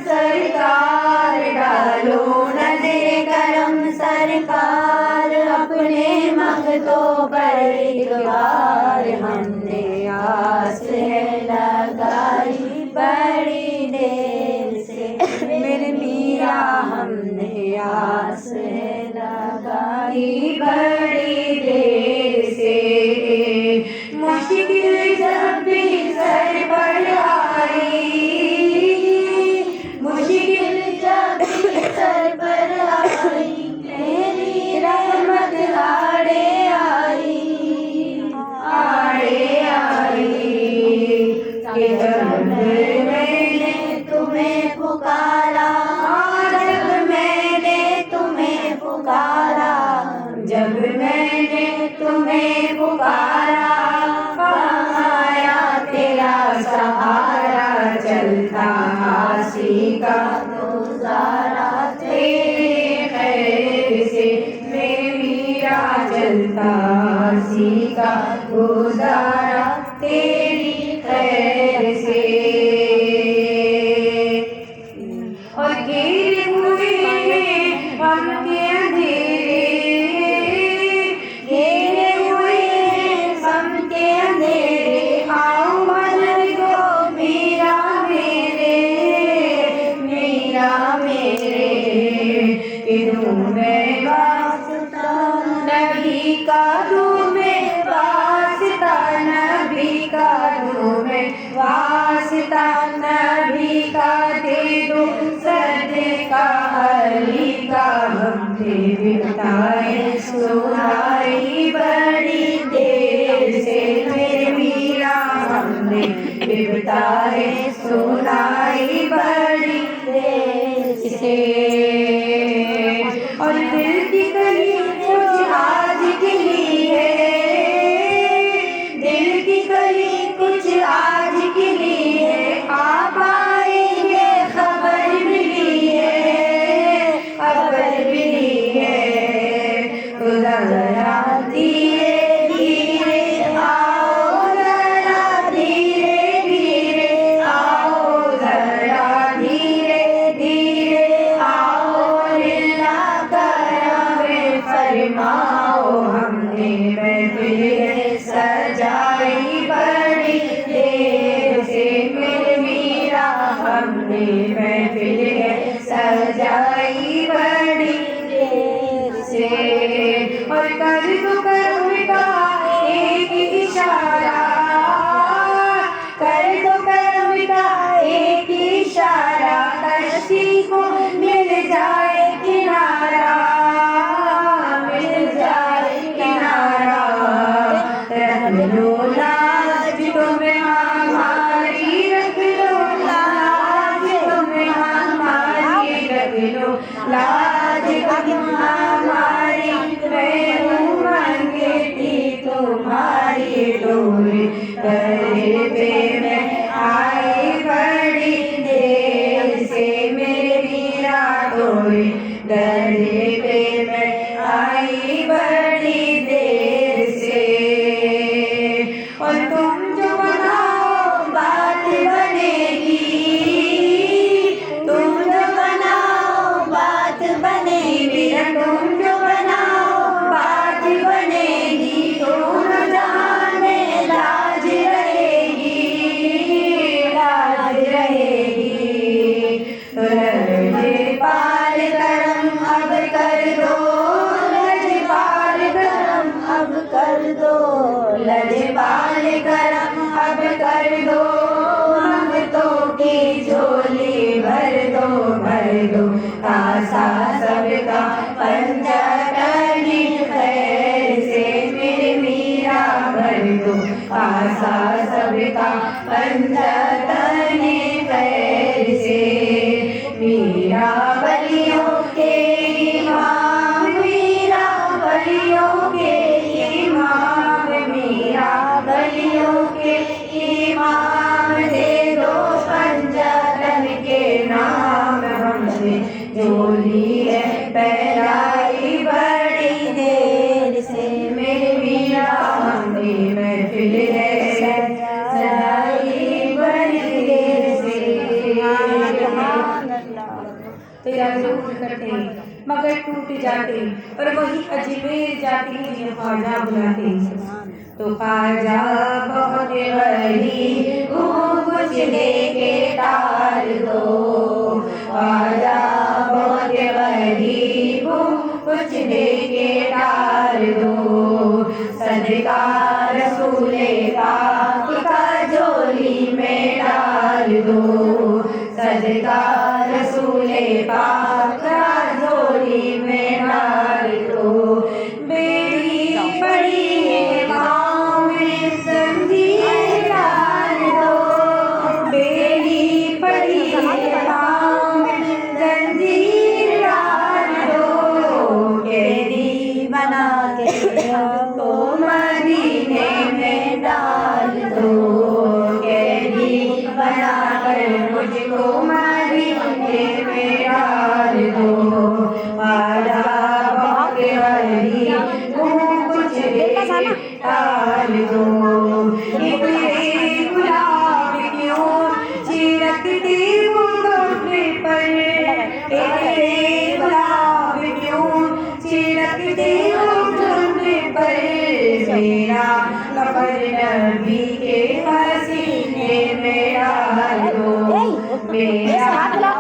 सरकार, डालो न दे करम सरकार, अपने मंगतों पर एक बार हमने आस है लगाई बड़ी देर से। मेरे मीरा हमने आस है लगाई बड़ी देर से। मुश्किल जब भी सर पर आई, मुश्किल जब भी सर पर आई, तेरी रहमत आड़े आई, आड़े आई। कि जब मैंने तुम्हें पुकारा, जब मैंने तुम्हें पुकारा, जब मैंने तुम्हें पुकारा, आया तेरा सहारा, चलता आसी का गुजारा तेरे खैर से। मेरे मीरा चलता आसी का गुजारा तेरी खैर से। और गिरे हुए हम के अंधेरे, गिरे हुए हम के अंधेरे, आओ मदद दो मीरा मेरे, मीरा मेरे। कि तुम्हें वास्ता नबी का, तुम्हें वास्ता नबी का, तुम्हें वास्ता नबी का, दे दो सदका अली का। हमने बिताए सुनाई बड़ी देर से, मेरे मीरा हमने बिताए सुनाई बड़ी देर से। और दिल की गली कुछ आज खिली है, दिल की गली कुछ आज खिली है, आप आएंगे खबर मिली है, खबर मिली है। तो जरा धीरे धीरे आओ, जरा धीरे धीरे आओ, जरा धीरे धीरे आओ, लिल्ला करम फरमाओ। हमने महफिल सजाई बड़ी देर से, मेरे मीरा हमने महफिल सजाई बड़ी देर से। और कर दो करम का एक इशारा, कर दो करम का एक इशारा, कश्ती को मिल जाए किनारा, मिल जाए किनारा। रख लो लाज तुम्हें हमारी, रख लो लाज तुम्हें हमारी, रख लो लाज हमारी। मैं हूँ मंगती तुम्हारी, डोरी करे पे मैं आई बड़ी देर से, मेरे मीरा डोरी करे पे मैं आई बड़ी देर से। और तुम जो बनाओ बात बनेगी, तुम जो बनाओ बात बनेगी, तुम जो बनाओ बात बनेगी, दोनों जहां में लाज रहेगी, लाज रहेगी। तो लजपाल करम अब कर दो, लजपाल करम अब कर दो, लजपाल करम अब कर दो। मंगतों की झोली भर दो, भर दो आशा सबका पंजतनी खैर से, मेरे मीरा भर दो आशा सबका पंजतनी खैर से। मीरा बलियों के इमाम, मीरा बलियों के इमाम, मीरा बलियों के इमाम, दे दो पंजतन के नाम। हमने झोली है पहलाई बड़ी देर से, मेरे मीरा हमने महफिल है सजाई बड़ी तेरा जोर करते मगर टूट जाते, और वही अजमेर जाते मुझे ख्वाजा बुलाते। तो ख्वाजा बहुत बड़ी कुछ दे के टाल दो, ख्वाजा बहुत बड़ी कुछ दे के टाल दो, सदका रसूले पाक का झोली में डाल दो, सदका रसूले पाक का झोली में डाल दो। बेड़ी पड़ी है पाँव में जंजीर डाल दो, बेड़ी पड़ी है पाँव में जंजीर डाल दो, कैदी बना के तो मदीने में डाल दो, कैदी बना कर मुझको मदीने में डाल दो। ख्वाजा बहुत बड़ी कुछ दे डाल दो, गुलाब क्यों छिड़कते हो घोंसले पर, गुलाब क्यों छिड़कते हो घोंसले पर, मेरा कफन नबी के पसीने में डाल दो, मेरा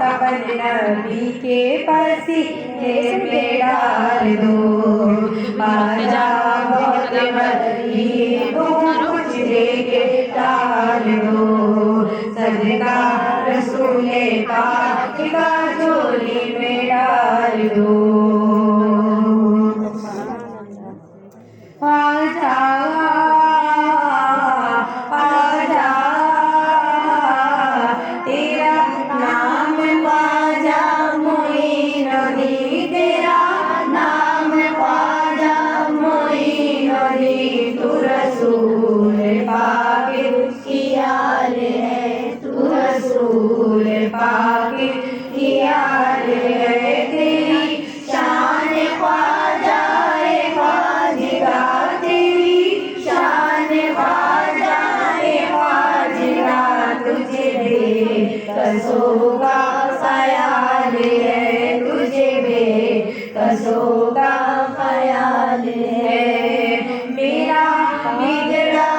कफन नबी के पसीने में डाल दो। ख्वाजा बहुत बड़ी कुछ दे के डाल दो, सदका रसूले पाक का झोली में डाल दो। ख्वाजा ख्वाजा तेरा नाम ख्वाजा मोइनुद्दीन, तेरा नाम ख्वाजा मोइनुद्दीन, तू रसूल पाक की आल है, तू रसूल पाक की आल है, तेरी शान ख्वाजा ख्वाजिगा, तेरी शान ख्वाजा ख्वाजिगा, तुझे बेकसों का ख्याल है, तुझे बेकसों का ख्याल है। मेरा बिगड़ा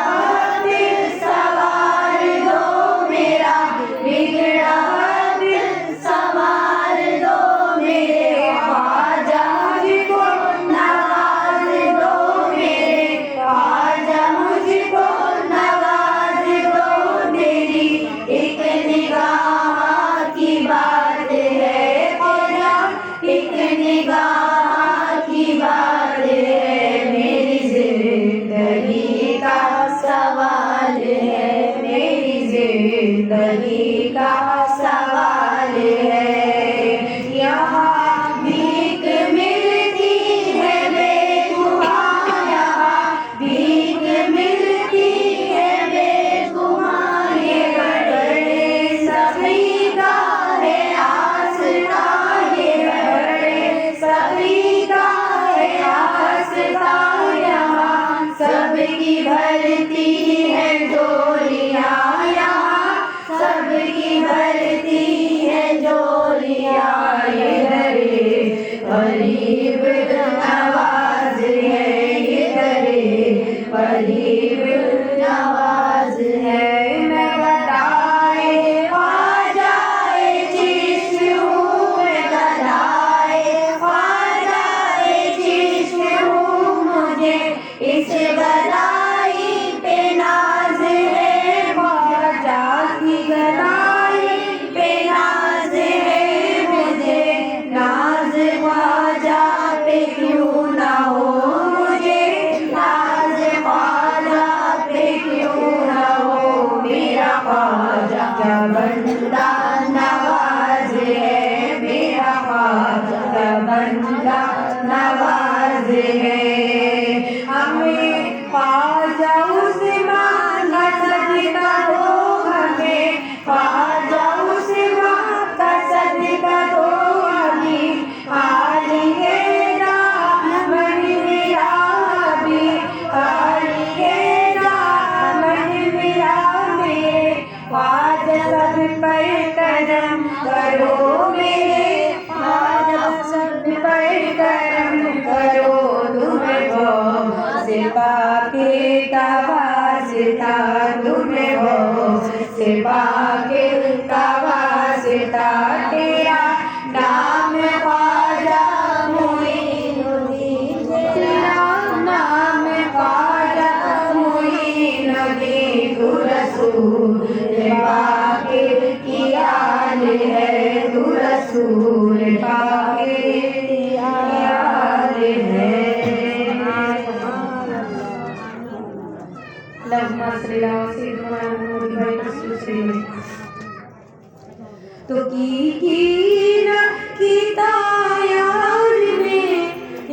दिल सवार दो, मेरा बिगड़ा दिल सवार दो, मेरे ख्वाजा मुझको नवाज दो, मेरे ख्वाजा मुझको नवाज दो, मेरी एक निगाह की बात है ख्वाजा, एक निगाह की बात है, मेरी जिंदगी का सवाल है, मेरी जिंदगी का सवाल है। यहाँ भीख मिलती है बेगुनाह, यहाँ भीख मिलती है बेगुनाह, ये बड़े सभी का है आसरा, ये बड़े सभी का है आसरा, यहाँ सबकी भरती है झोलियाँ, यहाँ सबकी भरती है झोलियाँ, ये दरे गरीब नवाज है, ये दरे गरीब नवाज है। मैं गदाए ख्वाजाए चिश्त हूँ, मैं गदाए ख्वाजाए चिश्त हूँ, मुझे इस गदाई पे नाज है, ख्वाजा की गदाई पे नाज है, मुझे नाज ख्वाजा पे क्यों ना हो, मुझे नाज ख्वाजा पे क्यों ना हो, मेरा ख्वाजा बंदा नवाज है, मेरा ख्वाजा बंदा नवाज है। हमें ख्वाजा उस्मान का सदका दो, हमें ख्वाजा उस्मान का सदका दो, अभी हाली है दामन मेरा, अभी हाली है दामन मेरा, मेरे ख्वाजा सब पर करम करो, मेरे से पाके का वास्ता तेरा नाम ख्वाजा मोइनुद्दीन तेरा नाम ख्वाजा मोइनुद्दीन तू रसूल पाक की आल है तू रसूल पाक की आल है। तो की ना कीता यार ने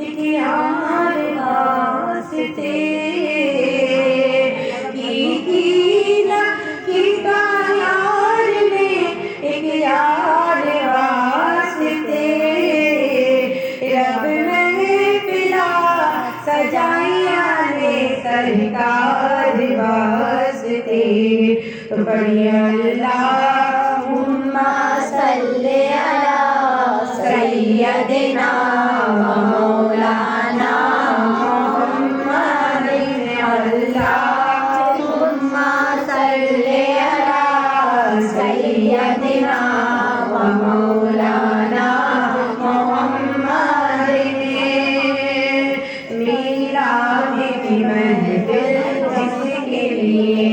एक यार वास्ते की ना कीता यार ने एक यार वास्ते रब महफिला सजाइया ने सरकार वास्ते तो पढ़ी अल्लाहुम्मा सल्ले अला सय्यदिना मौलाना मुहम्मद अल्लाहुम्मा सल्ले अला सय्यदिना मौलाना मुहम्मद मीलाद की महफिल जिसके लिए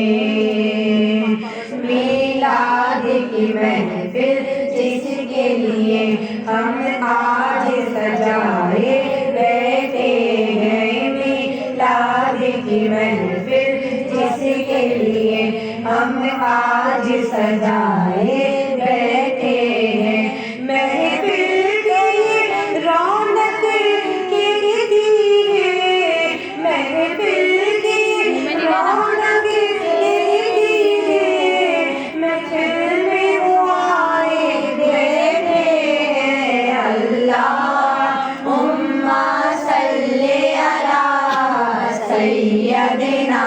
मीलाद की महफिल जिसके लिए हम आज सजाए बैठे हैं मीलाद की महफिल जिसके लिए हम आज सजाए बैठे हैं महफिल की रौनक के दिए महफिल की रौनक के दिए महफिल में वो आए बैठे हैं अल्लाहुम्मा सल्ले अला सय्यदिना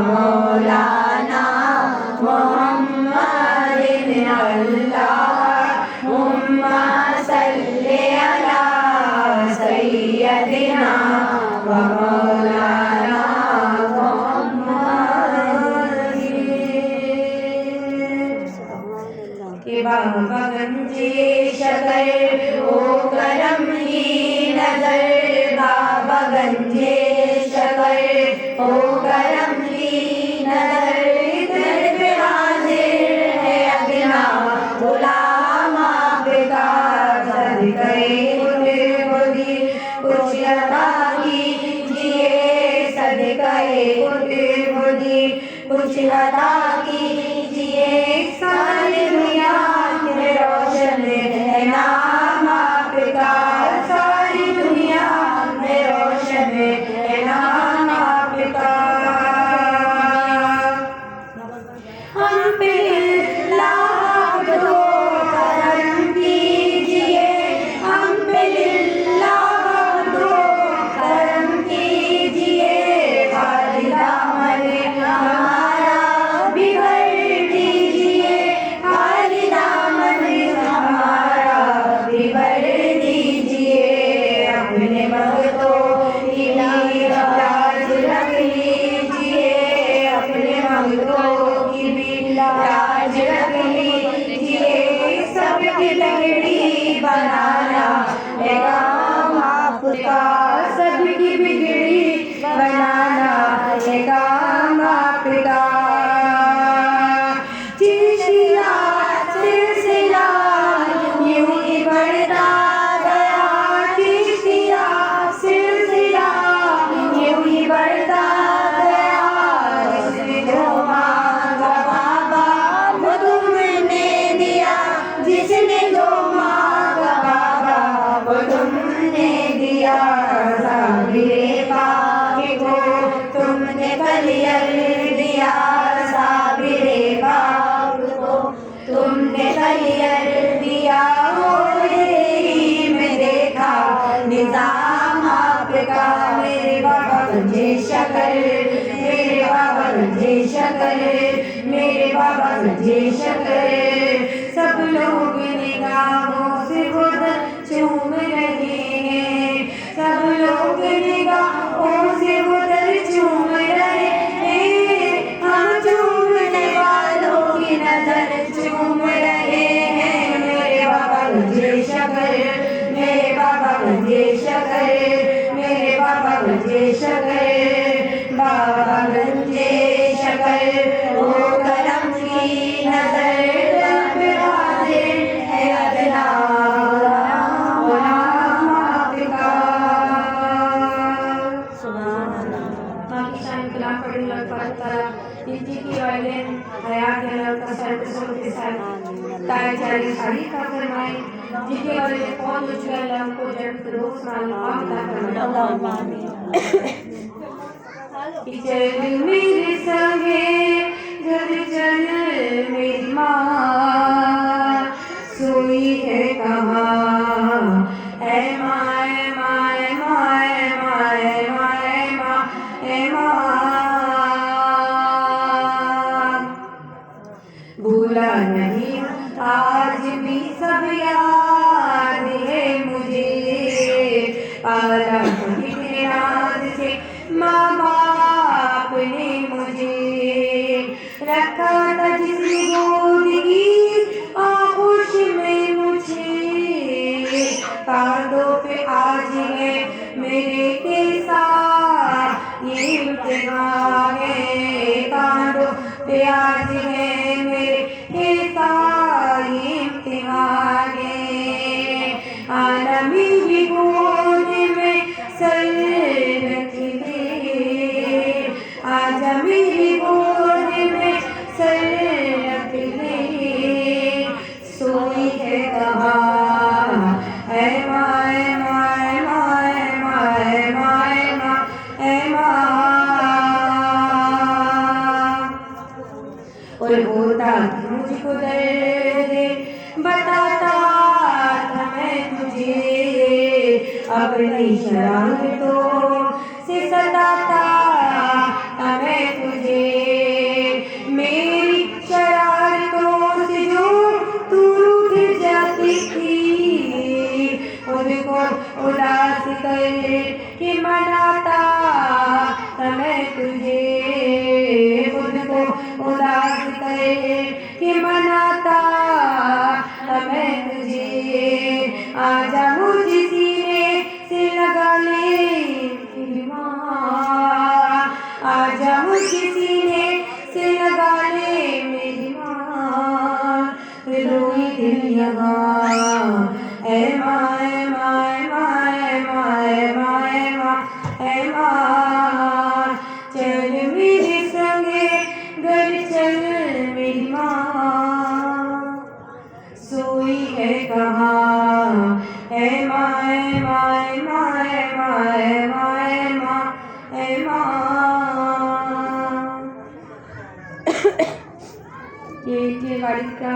मौलाना मुहम्मद अल्लाहुम्मा सल्ले अला सय्यदिना मौलाना मुहम्मद के बाबा गंजे शकर ओ करम की नजर बाबा गंजे शकर ओ करम की नजर दर पे हाजिर है अगना गुलाम आपका सदके खुदी कुछ अता कीजिए सदके खुदी कुछ अता कीजिए सारी दुनिया में रोशन है नाम आपका सारी दुनिया में रोशन है नाम आपका हम पे लाभ दो करम कीजिए हम पे लाभ दो करम कीजिए खाली दामन हमारा भी भर दीजिए खाली दामन हमारा भी भर दीजिए अपने भक्तों की लाज रख लीजिए अपने भक्तों की भी लाज रख लीजिए सबकी बिगड़ी बनाना है काम आपका सबकी बिगड़ी बनाना है काम आपका चिश्तिया सिलसिला यूं ही बढ़ता गया चिश्तिया सिलसिला यूं ही बढ़ता गया जिसने जो मांगा बाबा वो तुमने दिया जिसने जो मांगा वाली शादी का फरमाए, जिनके वाले बहुत ऊंचे अल्लाह को जन्नत रोज मालूम फरमाए। चल मेरे संगे घर चल मेरी माँ सोई है कहाँ, है माए माए माए माए माए माँ है माँ। भूला नहीं आज भी सब याद है मुझे, पाला कितने राज से माँ बाप ने मुझे, रखा था जिसने गोद की आगोश में मुझे, कांधों पे आज है मेरे के साथ ये इम्तिहान है, कांधों पे आज है मेरे के साथ ये इम्तिहान है। आना मेरी गोद में सर रख ले, आजा मेरी गोद में सर रख ले, सोई है कहाँ, है माए माए माए माए माए माँ है माँ। और होता मुझको दर्द बताता था मैं तुझे, अपनी शरारतों से सताता था मैं तुझे, मेरी शरारतों से जो तू रूठ जाती थी, उनको उदास कर के मनाता था मैं तुझे, उनको उदास कर के मनाता था मैं तुझे। आजा मुझे सीने से लगा ले मेरी माँ, आजा मुझे सीने से लगा ले मेरी माँ, रोई दिल यहाँ है माए माए माए माए माए माँ है माँ। चल मेरे संगे घर चल मेरी माँ सोई है कहाँ, है माए माए माए माए माए माँ है माँ। ये वालिद का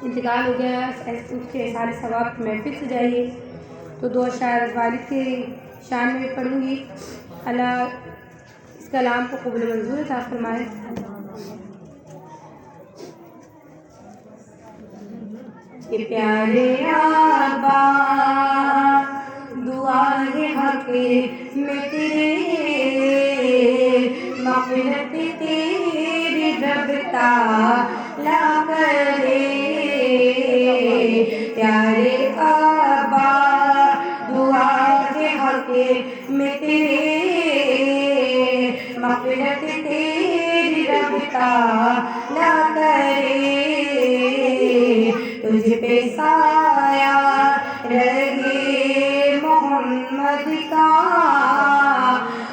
इंतकाल हो गया, उसके सारे सवाब की महफिल सजाइए। तो दो अशार वालिद के शान में पढ़ूंगी, अल्लाह इस कलाम को कबूल मंजूर अता फरमाए। ये प्यारे आबा दुआ है हक में तेरे, मग़फ़िरत तेरी रब ताला करे। प्यारे आबा दुआ है हक में तेरे, मग़फ़िरत तेरी रब ताला करे। तुझ पे साया रहे मोहम्मद का,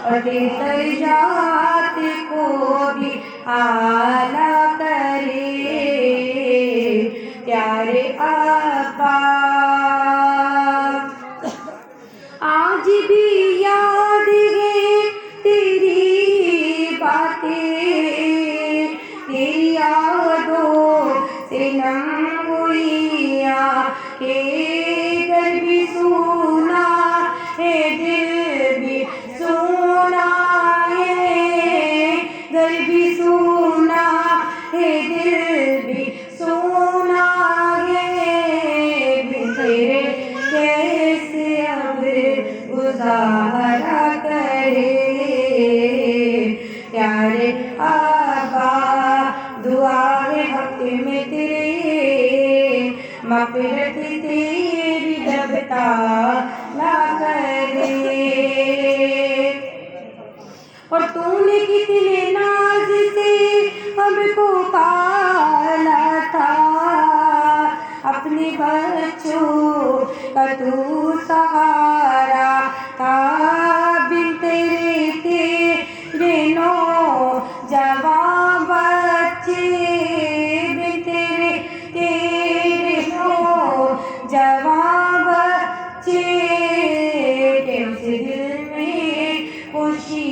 और दर्जात को भी आला करे। प्यारे आबा आज भी याद है तेरी बातें, तेरी यादों से नम के दिल भी सुना है, दिल भी सुना है, दिल भी सुना है, दिल भी सुना है। तेरे कैसे अब गुजारा करे। प्यारे आबा दुआ है हक में तेरे, मग़फ़िरत तेरी रब ताला करे। और तूने कितने नाज से हमको पाला था, अपने बच्चों का तू सहारा था। बिन तेरे नौ जवां बच्चे, बिन तेरे जवां बच्चे कैसे दिल में खुशी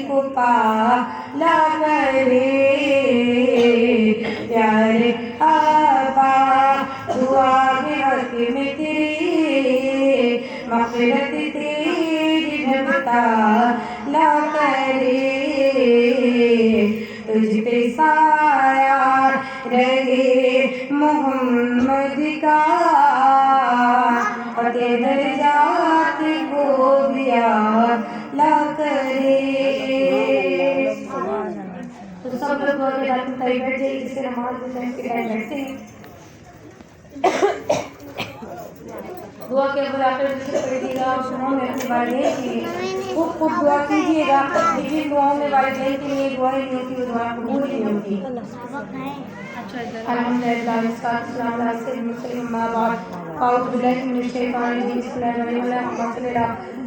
को पाला करे प्यारे आबा दुआ के हक में तेरे मग़फ़िरत तेरी ढबता ला करे तुझ पे साया रहे मोहम्मद का और तेरे दर्जात को दिया ला करे। तो सब लोग दुआ के दायरे में बैठ जाइए जिससे नमाज के टाइम बैठते हैं। दुआ के अगर आकर पढ़िएगा और दुआओं में अपने वालिदैन के लिए खूब दुआ कीजिएगा। लेकिन दुआओं में वालिदैन के लिए दुआएं नहीं होती, वो दुआ कबूल नहीं होती। अल्हम्दुलिल्लाह इस्लाम लासे मुस्लिम माँ बाप काउज बिलाही मिन शैतान इस्लाम वल्लाह मसल्ला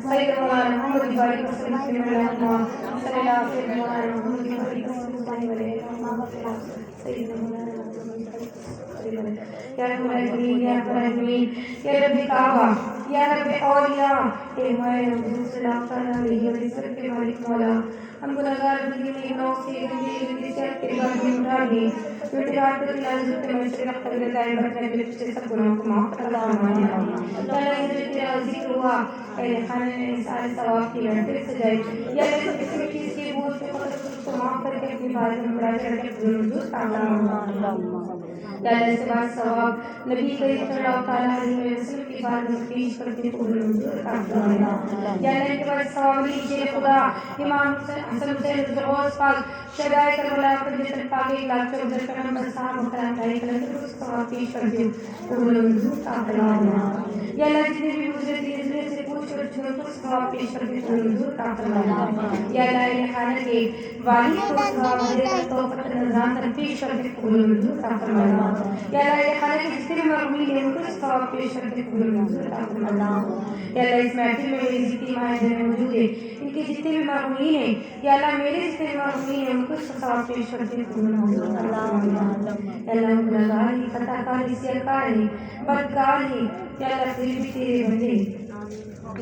सैयदना मुहम्मद बारिक वसल्लम सल्लल्लाहु या रब्बी काबा या रब्बी औलिया ए हमारे हुजूर सल्लल्लाहु अलैहि वसल्लम के मालिक मौला हम गुनहगार बंदगी में गुनाहों से गंदगी से तेरे बारे में उठा लिए जो तेरे हाथ पे लाज़िम ते मशरिक़ तक दाएं बरकत में पिछले सब गुनाहों को माफ कर अल्लाह ताला ये जो तेरा जिक्र हुआ ए खाने में सारे सवाब की महफिल सजाई या अल्लाह किसी चीज़ की बोझ को उसको माफ करके अपनी बात में बढ़ा करके हुजूर अल्लाह ताला से बात सवाब नबी करीम सल्लल्लाहु अलैहि वसल्लम की बात में पेश करके हुजूर अल्लाह या अल्लाह के बाद सवाब लीजिए खुदा इमाम हसन हुसैन ज़गौस पाक शहदाए करबला पर जितने पाके लाख चौधरी पैगंबर साहब मुहतरम भाई कलम के सवाब पेश करके हुजूर अल्लाह या अल्लाह जितने भी गुजरे थे इसमें से पूछ कर छोड़ कर सवाब पेश करके हुजूर अल्लाह या अल्लाह ये खाने के वालिद को सवाब देकर तौफत नज़रान तक पेश करके हुजूर अल्लाह या अल्लाह ये खाने के जितने भी मरहूमीन हैं उनको सवाब पेश करके हुजूर अल्लाह या अल्लाह इस महफिल में मेरी जितनी माएँ मौजूद है इनके जितने भी मरहूमीन हैं या अल्लाह मेरे जितने भी मरहूमीन हैं उनको सवाब पेश करके हुजूर अल्लाह अल्लाह गुनहगार ही खताकार ही सियाकार ही बदकार ही या अल्लाह फिर भी तेरे बंदे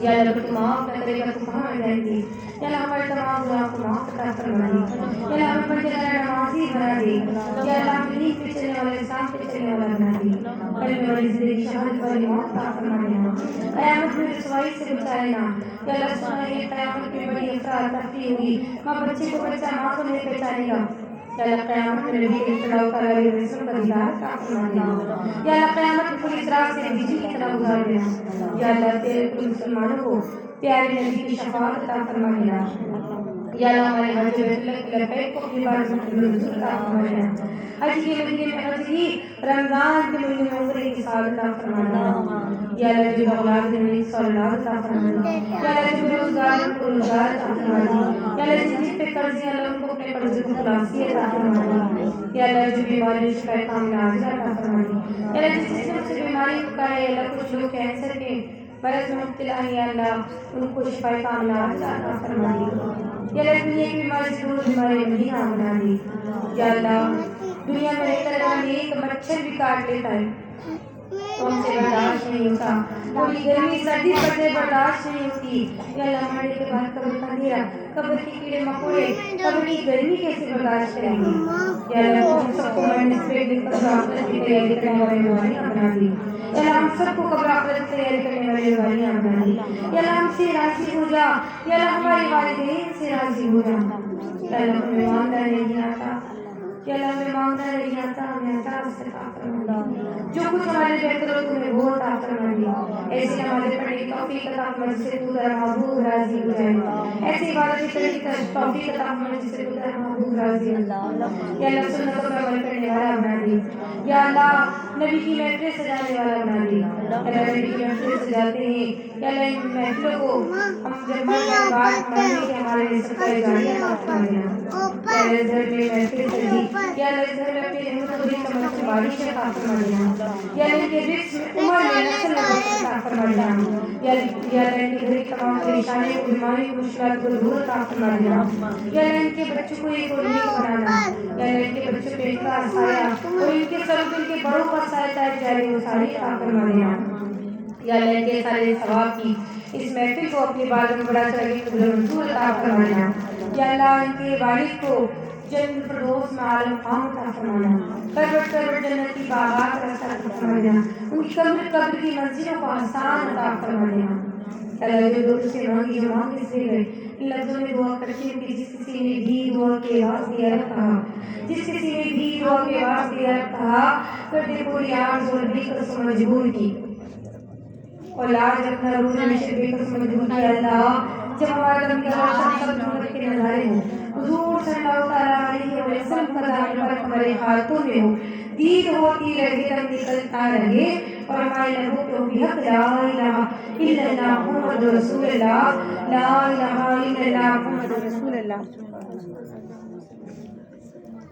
या अल्लाह तू माफ न करेगा तो कहाँ रह जाएंगे या अल्लाह हमारे तमाम गुनाहों को माफ अता फरमा दे या अल्लाह हमें पंजदार नमाज़ी बना दे या अल्लाह हमें पे चलने वाले इंसान पे चलने वाला बना दे कलमे वाली ज़िंदगी शहादत वाली मौत अता फरमा देना क़यामत में रुसवाई से बचाए ना या अल्लाह सुना है क़यामत में बड़ी अफरा तफरी होगी माँ बच्चे को बच्चा माँ को नहीं पहचानेगा या अल्लाह क़यामत में नबी सल्लल्लाहु अलैहि वसल्लम का दीदार अता फरमा देना या अल्लाह क़यामत में पूरी रात से बिजली की तरह गुजार देना या अल्लाह तेरे कुल मुसलमानों को प्यारे नबी की शफाअत अता फरमा देना या अल्लाह हमारे हज बैतुल्लाह के लबैक को अपनी बात में कबूल अता फरमा देना हज के महीने में हज की रमज़ान के महीने में उम्र की सादत अता फरमा देना या अल्लाह जो औलाद देने की औलाद अता फरमा देना या अल्लाह जो बेरोज़गार को रोज़गार अता फरमा देना या अल्लाह जिस पे कर्ज है अल्लाह उनको अपने कर्ज को खलासी अता फरमा देना या अल्लाह जो बीमारी शिफा कामिल आजिज़ अता फरमा देना या अल्लाह जिस जिस्म से बीमारी का है अल्लाह कुछ लोग कैंसर के मरज़ में मुब्तला है या अल्लाह उनको शिफा कामिल आजिज़ अता फरमा देना या अल्लाह दुनिया की बीमारी से दूर बीमारी मदीना बना दी या अल्लाह दुनिया में रहकर अगर एक मच्छर भी काट लेता है तो हमसे बर्दाश्त नहीं होता पूरी गर्मी सर्दी पड़ते बर्दाश्त नहीं होती या अल्लाह मरने के बाद कब्र का अंधेरा कब्र के कीड़े मकोड़े कब्र की गर्मी कैसे बर्दाश्त करेंगे या अल्लाह हम सबको मरने से पहले कब्र आखिरत की तैयारी करने वाली वालियाँ बना दी या अल्लाह हम सबको कब्र आखिरत की तैयारी करने वाली वालियाँ बना दी या अल्लाह हमसे राज़ी हो जा या अल्लाह हमारे वालिदैन से राज़ी हो जा या अल्लाह हमें मांगना नहीं आता या अल्लाह हमें मांगना नहीं आता हमें अता फरमा जो कुछ हमारे बेहतर हो तुम्हें वो अता फरमा दे ऐसे हमारे पढ़ने की तौफीक अता फरमा जिससे तू तेरा महबूब राज़ी हो जाए ऐसी इबादत करने की तौफीक अता फरमा जिससे तू तेरा महबूब राज़ी हो जाए या अल्लाह सुन्नत पर अमल करने वाला बना दे या अल्लाह नबी की महफिल सजाने वाला बना दे अल्लाह नबी की महफिल सजाते हैं या अल्लाह इन महफिलों को हम जब बात पढ़ने के हमारे लिए सबका जारी अता फरमा देना या अल्लाह घर में महफिल सजी या अल्लाह घर में अपनी रहमत खुदी का मतलब बारिश अता फरमा देना या अल्लाह के रिज़्क़ में उम्र में नस्ल अता फरमा देना या अल्लाह इनके घर की तमाम परेशानी को बीमारी को मुश्किलात को दूर अता फरमा देना या अल्लाह इनके बच्चों को एक और नेक बनाना या अल्लाह इनके बच्चों पे इनका साया और इनके सर पे इनके बड़ों का सहायता जारी वो सारी अता फरमा देना। या अल्लाह के सारे सवाब की इस महफिल को अपनी बात में बड़ा चढ़ाई कबूल मंजूर अता फरमा देना। या अल्लाह इनके वालिद को जन्नत फिरदौस में आलम खाम अता फरमाना। करवट करवट जन्नत की बागात रास्ता अता फरमा देना। उनकी कब्र कब्र की मंजिलों को आसान अता फरमा देना। अल्लाह जो दुआ से मांगी जो मांगे से गए इन लफ्ज़ों में दुआ करती हूँ कि जिस किसी ने भी दुआ के वास्ते रखा, जिस किसी ने भी दुआ के वास्ते रखा, कर दे पूरी आर्ज़ और बेकस मजबूर की और लाज रखना रोज़ हमेशा बेकस मजबूर की। अल्लाह जब हमारा दम का सब जन्नत के नज़ारे हो हुज़ूर सल्लल्लाहु अलैहि वसल्लम का दामन पर हमारे हाथों में हो, दीद होती रहे दम निकलता रहे और हमारे लबों पे भी हक ला इलाहा इल्लल्लाह मुहम्मदुर रसूलुल्लाह ला इलाहा इल्लल्लाह मुहम्मदुर रसूलुल्लाह।